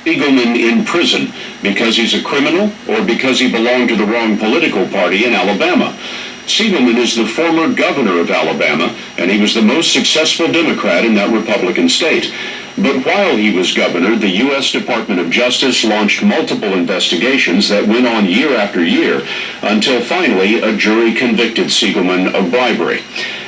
Siegelman in prison because he's a criminal or because he belonged to the wrong political party in Alabama. Siegelman is the former governor of Alabama, and he was the most successful Democrat in that Republican state. But while he was governor, the U.S. Department of Justice launched multiple investigations that went on year after year until finally a jury convicted Siegelman of bribery.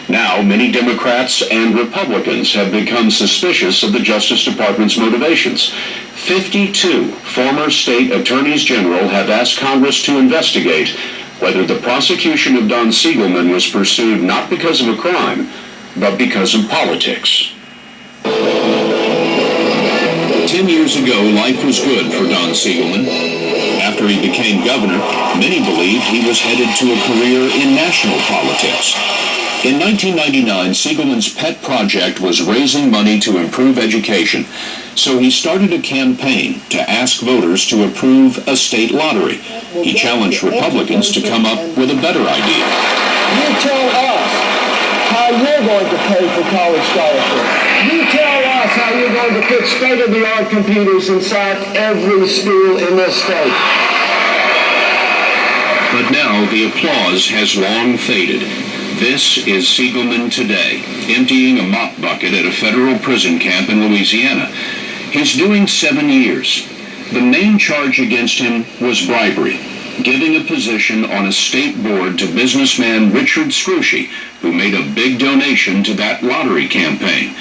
Now, many Democrats and Republicans have become suspicious of the Justice Department's motivations. 52 former state attorneys general have asked Congress to investigate whether the prosecution of Don Siegelman was pursued not because of a crime, but because of politics. 10 years ago, life was good for Don Siegelman. After he became governor, many believed he was headed to a career in national politics. In 1999, Siegelman's pet project was raising money to improve education, so he started a campaign to ask voters to approve a state lottery. He challenged Republicans to come up with a better idea. You tell us how you're going to pay for college scholarships. You tell us how you're going to put state-of-the-art computers inside every school in this state. But now the applause has long faded. This is Siegelman today, emptying a mop bucket at a federal prison camp in Louisiana. He's doing 7 years. The main charge against him was bribery, giving a position on a state board to businessman Richard Scrushy, who made a big donation to that lottery campaign.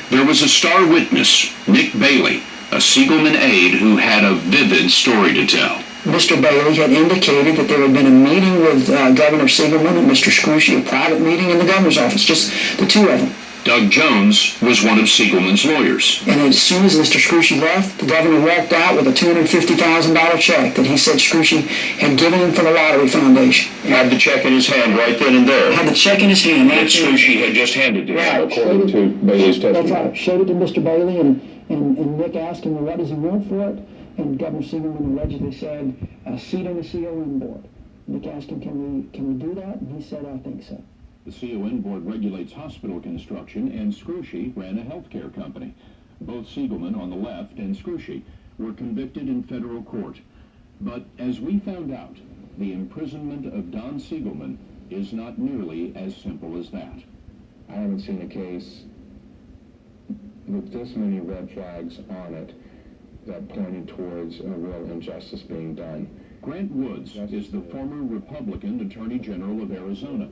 There was a star witness, Nick Bailey, a Siegelman aide who had a vivid story to tell. Mr. Bailey had indicated that there had been a meeting with Governor Siegelman and Mr. Scrushy, a private meeting in the governor's office, just the two of them. Doug Jones was one of Siegelman's lawyers. And as soon as Mr. Scrushy left, the governor walked out with a $250,000 check that he said Scrushy had given him for the Lottery Foundation. He had the check in his hand right then and there. Had the check in his hand. That Scrushy had just handed to him, according to Bailey's testimony. That's right. Showed it to Mr. Bailey, and Nick asked him, well, what does he want for it? And Governor Siegelman allegedly said, a seat on the CON board. Nick asked him, can we do that? And he said, I think so. The CON board regulates hospital construction, and Scrushy ran a healthcare company. Both Siegelman on the left and Scrushy were convicted in federal court. But as we found out, the imprisonment of Don Siegelman is not nearly as simple as that. I haven't seen a case with this many red flags on it that pointed towards a real injustice being done. Grant Woods is the former Republican Attorney General of Arizona.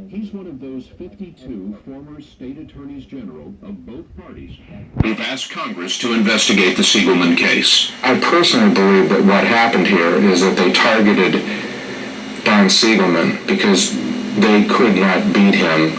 He's one of those 52 former state attorneys general of both parties who've asked Congress to investigate the Siegelman case. I personally believe that what happened here is that they targeted Don Siegelman because they could not beat him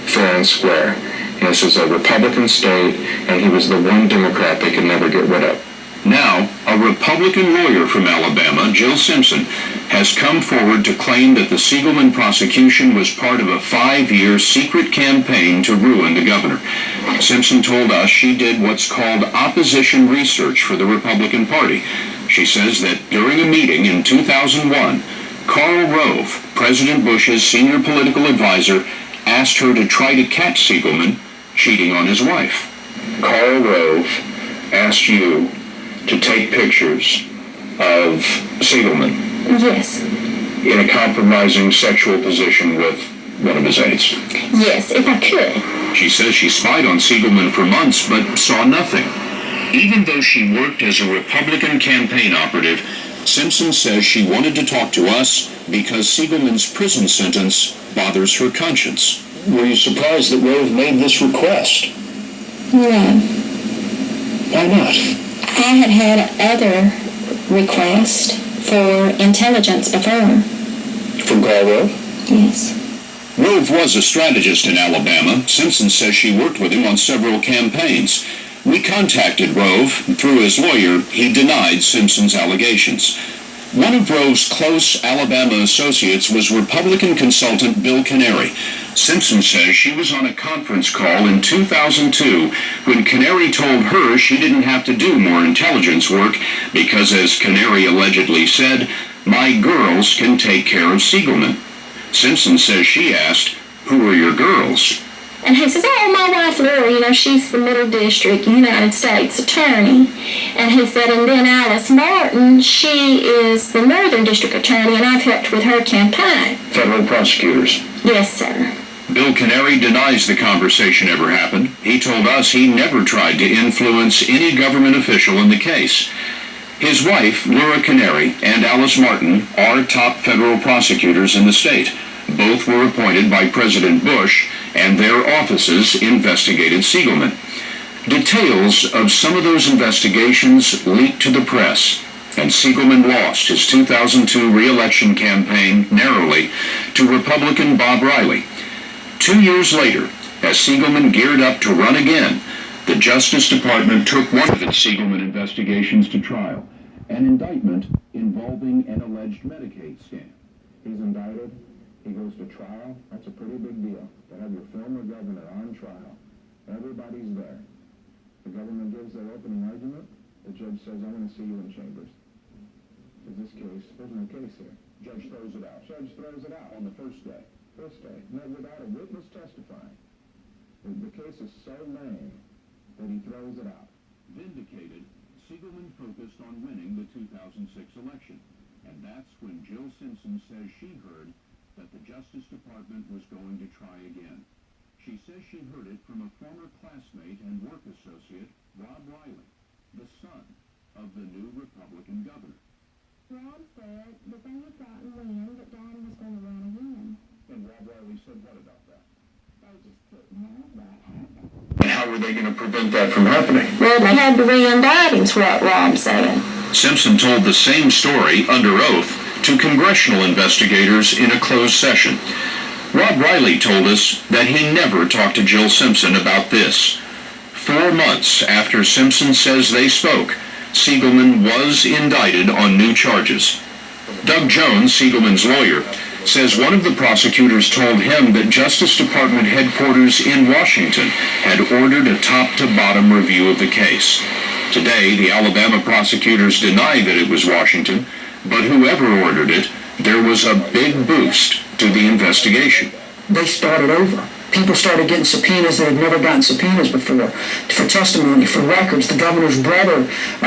fair and square. And this was a Republican state, and he was the one Democrat they could never get rid of. Now, a Republican lawyer from Alabama, Jill Simpson, has come forward to claim that the Siegelman prosecution was part of a 5-year secret campaign to ruin the governor. Simpson told us she did what's called opposition research for the Republican Party. She says that during a meeting in 2001, Karl Rove, President Bush's senior political advisor, asked her to try to catch Siegelman cheating on his wife. Karl Rove asked you to take pictures of Siegelman. Yes. In a compromising sexual position with one of his aides. Yes, if I could. She says she spied on Siegelman for months but saw nothing. Even though she worked as a Republican campaign operative, Simpson says she wanted to talk to us because Siegelman's prison sentence bothers her conscience. Were you surprised that Rove made this request? No. Why not? I had other requests for intelligence before. From Karl Rove? Yes. Rove was a strategist in Alabama. Simpson says she worked with him on several campaigns. We contacted Rove. Through his lawyer, he denied Simpson's allegations. One of Rove's close Alabama associates was Republican consultant Bill Canary. Simpson says she was on a conference call in 2002 when Canary told her she didn't have to do more intelligence work because, as Canary allegedly said, my girls can take care of Siegelman. Simpson says she asked, "Who are your girls?" And he says, oh, my wife Laura, she's the Middle District United States Attorney. And he said, and then Alice Martin, she is the Northern District Attorney, and I've helped with her campaign. Federal prosecutors. Yes, sir. Bill Canary denies the conversation ever happened. He told us he never tried to influence any government official in the case. His wife, Laura Canary, and Alice Martin are top federal prosecutors in the state. Both were appointed by President Bush, and their offices investigated Siegelman. Details of some of those investigations leaked to the press, and Siegelman lost his 2002 re-election campaign narrowly to Republican Bob Riley. 2 years later, as Siegelman geared up to run again, the Justice Department took one of its Siegelman investigations to trial, an indictment involving an alleged Medicaid scam. He's indicted. He goes to trial. That's a pretty big deal to have your former governor on trial. Everybody's there. The government gives their opening argument. The judge says, I want to see you in chambers. In this case, there's no case here. Judge throws it out. Judge throws it out On the first day. first day, without a witness testifying. The case is so lame that he throws it out. Vindicated, Siegelman focused on winning the 2006 election. And that's when Jill Simpson says she heard that the Justice Department was going to try again. She says she heard it from a former classmate and work associate, Rob Riley, the son of the new Republican governor. Rob said that they had gotten wind that Don was going to run again. And Rob Riley said what about that? They just couldn't have that happen. And how were they going to prevent that from happening? Well, they had to re-indict him's what Rob said. Simpson told the same story under oath to congressional investigators in a closed session. Rob Riley told us that he never talked to Jill Simpson about this. 4 months after Simpson says they spoke, Siegelman was indicted on new charges. Doug Jones, Siegelman's lawyer, says one of the prosecutors told him that Justice Department headquarters in Washington had ordered a top-to-bottom review of the case. Today, the Alabama prosecutors deny that it was Washington, but whoever ordered it, there was a big boost to the investigation. They started over. People started getting subpoenas that had never gotten subpoenas before, for testimony, for records. The governor's brother,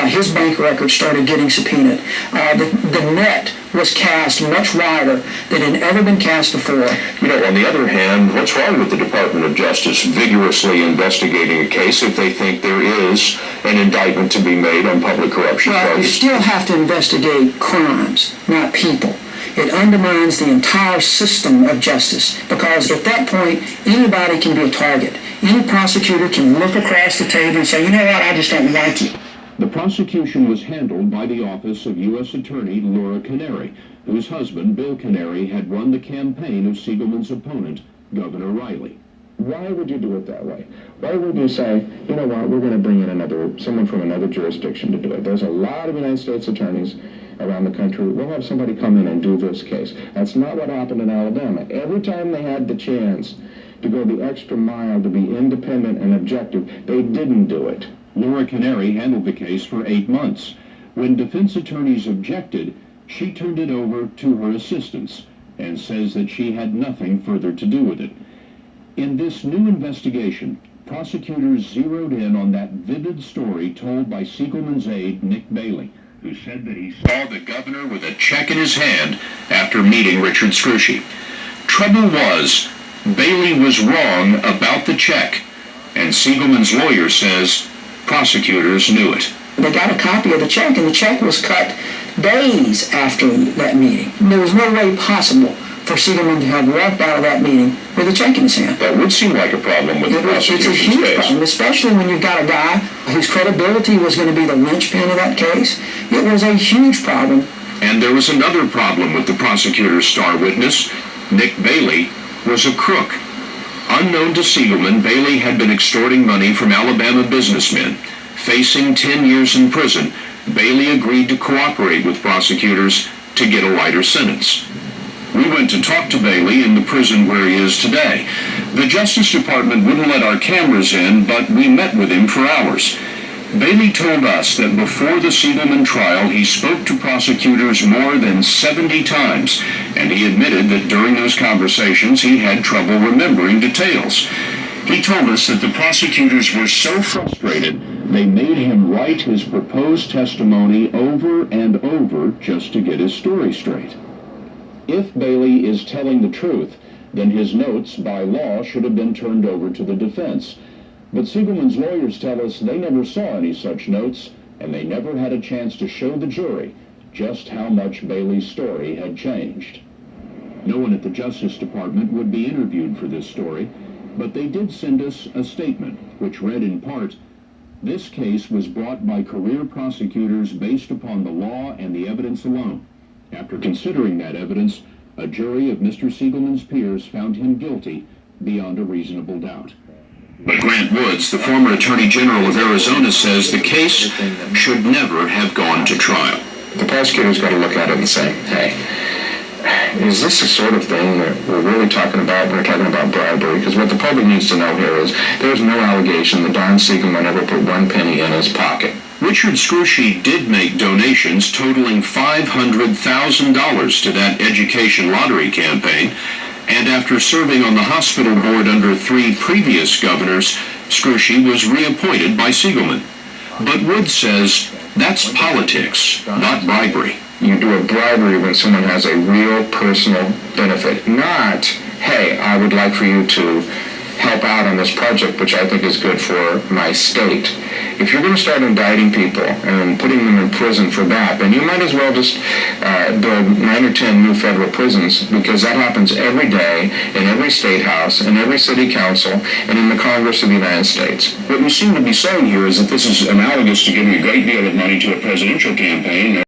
his bank records started getting subpoenaed. The net was cast much wider than had ever been cast before. You know, on the other hand, what's wrong with the Department of Justice vigorously investigating a case if they think there is an indictment to be made on public corruption Well, you charges? still have to investigate crimes, not people. It undermines the entire system of justice, because at that point, anybody can be a target. Any prosecutor can look across the table and say, you know what, I just don't like you. The prosecution was handled by the office of U.S. Attorney Laura Canary, whose husband, Bill Canary, had run the campaign of Siegelman's opponent, Governor Riley. Why would you do it that way? Why would you say, you know what, we're going to bring in someone from another jurisdiction to do it? There's a lot of United States attorneys around the country. We'll have somebody come in and do this case. That's not what happened in Alabama. Every time they had the chance to go the extra mile to be independent and objective, they didn't do it. Laura Canary handled the case for 8 months. When defense attorneys objected, she turned it over to her assistants and says that she had nothing further to do with it. In this new investigation, prosecutors zeroed in on that vivid story told by Siegelman's aide, Nick Bailey, who said that he saw the governor with a check in his hand after meeting Richard Scrushy. Trouble was, Bailey was wrong about the check, and Siegelman's lawyer says prosecutors knew it. They got a copy of the check, and the check was cut days after that meeting. There was no way possible for Siegelman to have walked out of that meeting with a check in his hand. That would seem like a problem with the It's a prosecution's huge case. problem, especially when you've got a guy whose credibility was going to be the linchpin of that case. It was a huge problem. And there was another problem with the prosecutor's star witness. Nick Bailey was a crook. Unknown to Siegelman, Bailey had been extorting money from Alabama businessmen. Facing 10 years in prison, Bailey agreed to cooperate with prosecutors to get a lighter sentence. We went to talk to Bailey in the prison where he is today. The Justice Department wouldn't let our cameras in, but we met with him for hours. Bailey told us that before the Siegelman trial, he spoke to prosecutors more than 70 times, and he admitted that during those conversations he had trouble remembering details. He told us that the prosecutors were so frustrated, they made him write his proposed testimony over and over just to get his story straight. If Bailey is telling the truth, then his notes, by law, should have been turned over to the defense. But Siegelman's lawyers tell us they never saw any such notes, and they never had a chance to show the jury just how much Bailey's story had changed. No one at the Justice Department would be interviewed for this story, but they did send us a statement, which read in part, "This case was brought by career prosecutors based upon the law and the evidence alone. After considering that evidence, a jury of Mr. Siegelman's peers found him guilty beyond a reasonable doubt." But Grant Woods, the former Attorney General of Arizona, says the case should never have gone to trial. The prosecutor's got to look at it and say, hey, is this the sort of thing that we're really talking about when we're talking about bribery? Because what the public needs to know here is there's no allegation that Don Siegelman ever put one penny in his pocket. Richard Scrushy did make donations totaling $500,000 to that education lottery campaign, and after serving on the hospital board under 3 previous governors, Scrushy was reappointed by Siegelman. But Woods says that's politics, not bribery. You do a bribery when someone has a real personal benefit, not, hey, I would like for you to help out on this project, which I think is good for my state. If you're going to start indicting people and putting them in prison for that, then you might as well just build 9 or 10 new federal prisons, because that happens every day in every state house, in every city council, and in the Congress of the United States. What you seem to be saying here is that this is analogous to giving a great deal of money to a presidential campaign